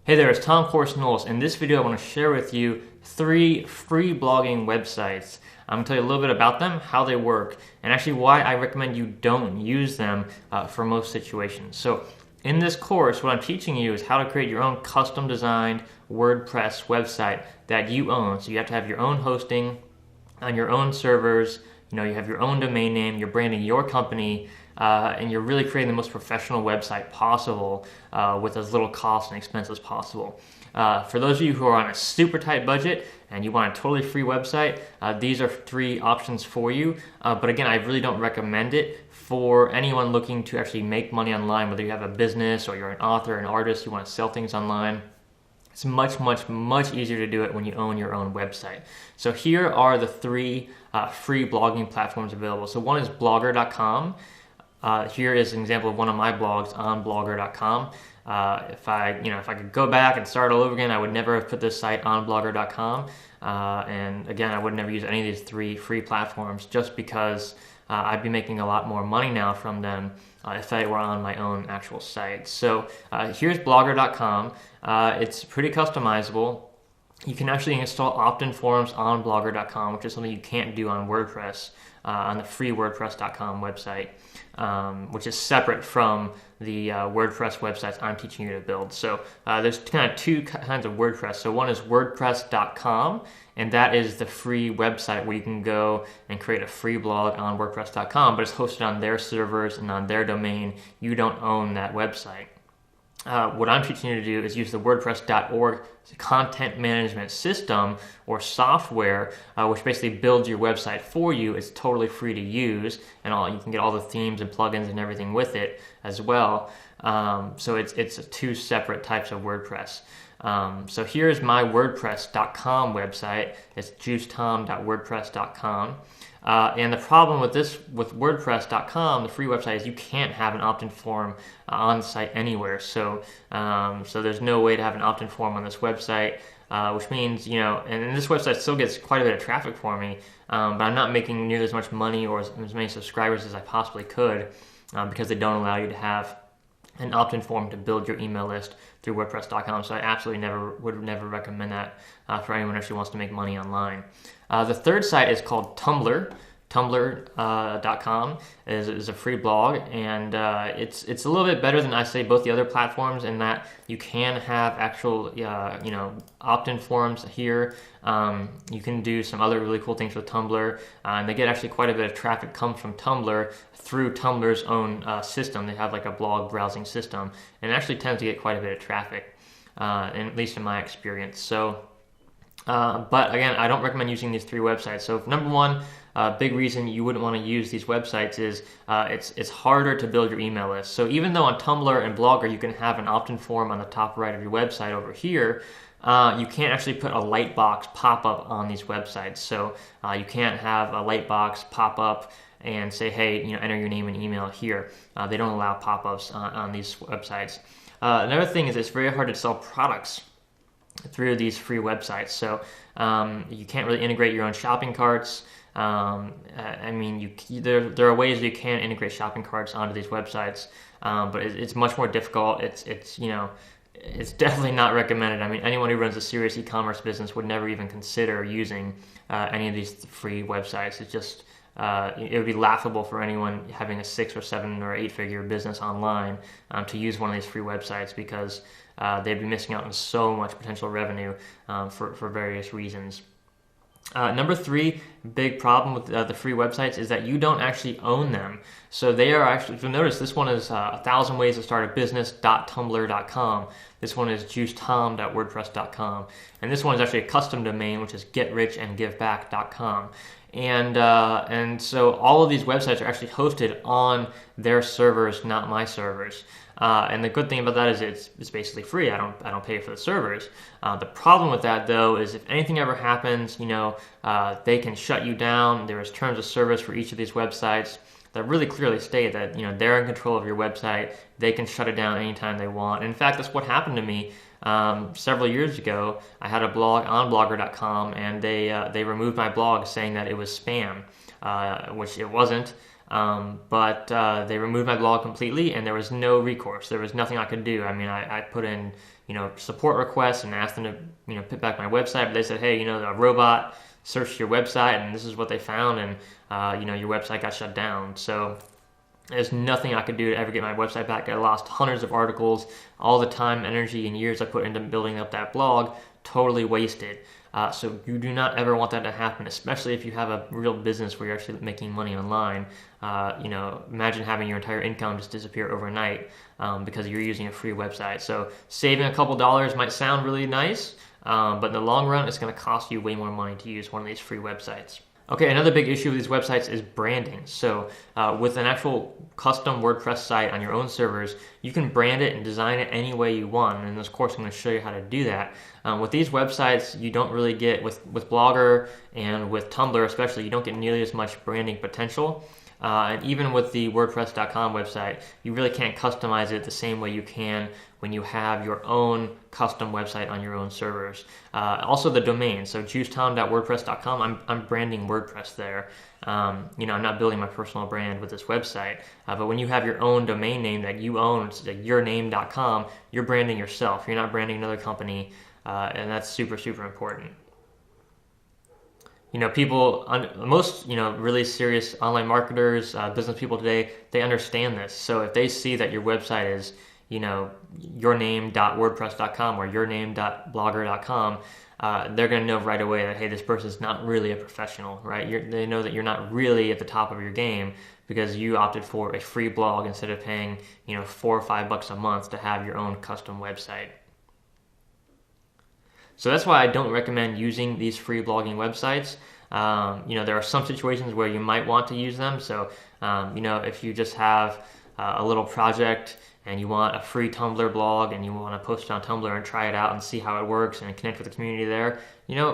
Hey there, it's Tom Course Knowles. In this video, I want to share with you 3 free blogging websites. I'm going to tell you a little bit about them, how they work, and actually why I recommend you don't use them for most situations. So in this course, what I'm teaching you is how to create your own custom designed WordPress website that you own. So you have to have your own hosting on your own servers. You have your own domain name, you're branding your company, and you're really creating the most professional website possible with as little cost and expense as possible. For those of you who are on a super tight budget and you want a totally free website, these are 3 options for you. But again, I really don't recommend it for anyone looking to actually make money online, whether you have a business or you're an author, an artist, you want to sell things online. It's much easier to do it when you own your own website. So here are the 3 free blogging platforms available. So one is blogger.com. Here is an example of one of my blogs on blogger.com. If I could go back and start all over again, I would never have put this site on blogger.com. And again, I would never use any of these 3 free platforms just because I'd be making a lot more money now from them if I were on my own actual site. So here's blogger.com. It's pretty customizable. You can actually install opt-in forms on blogger.com, which is something you can't do on WordPress, on the free WordPress.com website, which is separate from the WordPress websites I'm teaching you to build. So there's kind of 2 kinds of WordPress. So one is WordPress.com, and that is the free website where you can go and create a free blog on WordPress.com, but it's hosted on their servers and on their domain. You don't own that website. What I'm teaching you to do is use the WordPress.org content management system or software, which basically builds your website for you. It's totally free to use, and you can get all the themes and plugins and everything with it as well. So it's 2 separate types of WordPress. So here's my WordPress.com website. It's juicetom.wordpress.com. And the problem with WordPress.com, the free website, is you can't have an opt-in form on site anywhere. So there's no way to have an opt-in form on this website, which means, and this website still gets quite a bit of traffic for me, but I'm not making nearly as much money or as many subscribers as I possibly could because they don't allow you to have an opt-in form to build your email list through WordPress.com. So I absolutely would never recommend that for anyone who actually wants to make money online. The third site is called Tumblr. Tumblr.com is a free blog, and it's a little bit better than I say both the other platforms in that you can have actual opt-in forms here. You can do some other really cool things with Tumblr, and they get actually quite a bit of traffic comes from Tumblr through Tumblr's own system. They have like a blog browsing system, and it actually tends to get quite a bit of traffic, at least in my experience. So. But again, I don't recommend using these 3 websites. So number one, big reason you wouldn't want to use these websites is it's harder to build your email list. So even though on Tumblr and Blogger you can have an opt-in form on the top right of your website over here, you can't actually put a lightbox pop-up on these websites. So you can't have a lightbox pop up and say, hey, enter your name and email here. They don't allow pop-ups on these websites. Another thing is it's very hard to sell products through these free websites. So you can't really integrate your own shopping carts. There are ways you can integrate shopping carts onto these websites, but it's much more difficult. It's definitely not recommended. Anyone who runs a serious e-commerce business would never even consider using any of these free websites. It's just it would be laughable for anyone having a 6 or 7 or 8 figure business online to use one of these free websites because they'd be missing out on so much potential revenue for various reasons. Number 3 big problem with the free websites is that you don't actually own them. So they are actually, if you'll notice, this one is 1,000 ways to start a business.tumblr.com. This one is juicetom.wordpress.com. And this one is actually a custom domain, which is getrichandgiveback.com. And so all of these websites are actually hosted on their servers, not my servers. And the good thing about that is it's basically free. I don't pay for the servers. The problem with that though is if anything ever happens, they can shut you down. There's terms of service for each of these websites that really clearly state that they're in control of your website. They can shut it down anytime they want. And in fact, that's what happened to me several years ago. I had a blog on blogger.com, and they removed my blog saying that it was spam, which it wasn't. but they removed my blog completely, and there was no recourse. There was nothing I could do. I mean, I put in, support requests and asked them to, put back my website, but they said, hey, a robot searched your website, and this is what they found, and, your website got shut down. So there's nothing I could do to ever get my website back. I lost hundreds of articles, all the time, energy, and years I put into building up that blog, totally wasted. So you do not ever want that to happen, especially if you have a real business where you're actually making money online. Imagine having your entire income just disappear overnight because you're using a free website. So saving a couple dollars might sound really nice, but in the long run, it's going to cost you way more money to use one of these free websites. Okay, another big issue with these websites is branding. So with an actual custom WordPress site on your own servers, you can brand it and design it any way you want. And in this course, I'm going to show you how to do that. With these websites, you don't really get, with Blogger and with Tumblr especially, you don't get nearly as much branding potential. And even with the WordPress.com website, you really can't customize it the same way you can when you have your own custom website on your own servers. Also the domain, so jewstown.wordpress.com, I'm branding WordPress there. I'm not building my personal brand with this website, but when you have your own domain name that you own, it's like yourname.com, you're branding yourself. You're not branding another company, and that's super, super important. Most really serious online marketers, business people today, they understand this. So if they see that your website is, yourname.wordpress.com or yourname.blogger.com, they're going to know right away that, hey, this person's not really a professional, right? They know that you're not really at the top of your game because you opted for a free blog instead of paying, $4 or $5 a month to have your own custom website. So that's why I don't recommend using these free blogging websites. There are some situations where you might want to use them. So, if you just have a little project and you want a free Tumblr blog and you want to post it on Tumblr and try it out and see how it works and connect with the community there,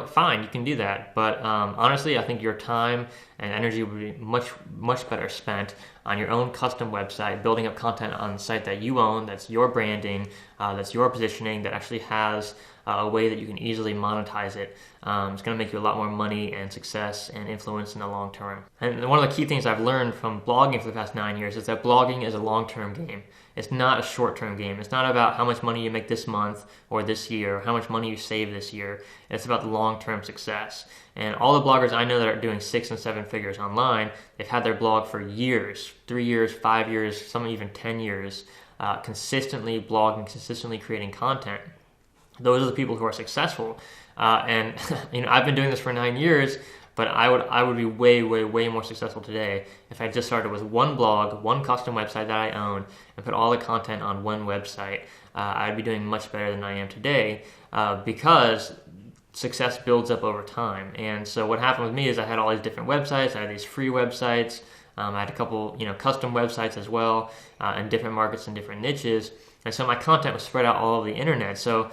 fine, you can do that. But honestly, I think your time and energy would be much, much better spent on your own custom website, building up content on the site that you own, that's your branding, that's your positioning, that actually has a way that you can easily monetize it. It's going to make you a lot more money and success and influence in the long term. And one of the key things I've learned from blogging for the past 9 years is that blogging is a long-term game. It's not a short-term game. It's not about how much money you make this month or this year, or how much money you save this year. It's about the long-term success. And all the bloggers I know that are doing 6 and 7 figures online, they've had their blog for years, 3 years, 5 years, some even 10 years, consistently blogging, consistently creating content. Those are the people who are successful. And I've been doing this for 9 years, but I would be way, way, way more successful today if I just started with one blog, one custom website that I own, and put all the content on one website. I'd be doing much better than I am today because success builds up over time. And so what happened with me is I had all these different websites. I had these free websites. I had a couple, custom websites as well, in different markets and different niches. And so my content was spread out all over the internet. So,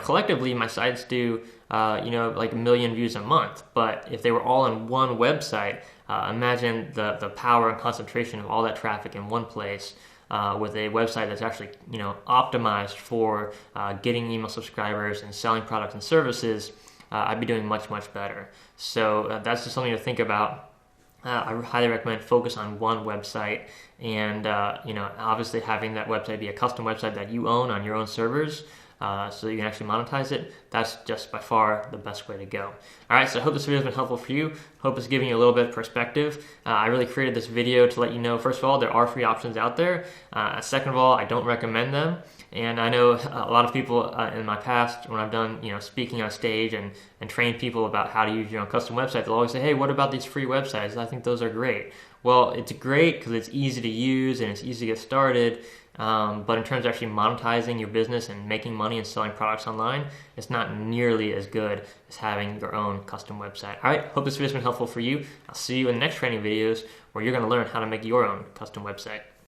collectively my sites do, like 1 million views a month. But if they were all in one website, imagine the power and concentration of all that traffic in one place with a website that's actually, optimized for getting email subscribers and selling products and services. I'd be doing much, much better. So that's just something to think about. I highly recommend focus on one website and, obviously having that website be a custom website that you own on your own servers so you can actually monetize it. That's just by far the best way to go. All right, so I hope this video has been helpful for you. Hope it's giving you a little bit of perspective. I really created this video to let you know, first of all, there are free options out there. Second of all, I don't recommend them. And I know a lot of people in my past, when I've done, speaking on stage and trained people about how to use your own custom website, they'll always say, hey, what about these free websites? I think those are great. Well, it's great because it's easy to use and it's easy to get started. But in terms of actually monetizing your business and making money and selling products online, it's not nearly as good as having your own custom website. All right, hope this video has been helpful for you. I'll see you in the next training videos where you're going to learn how to make your own custom website.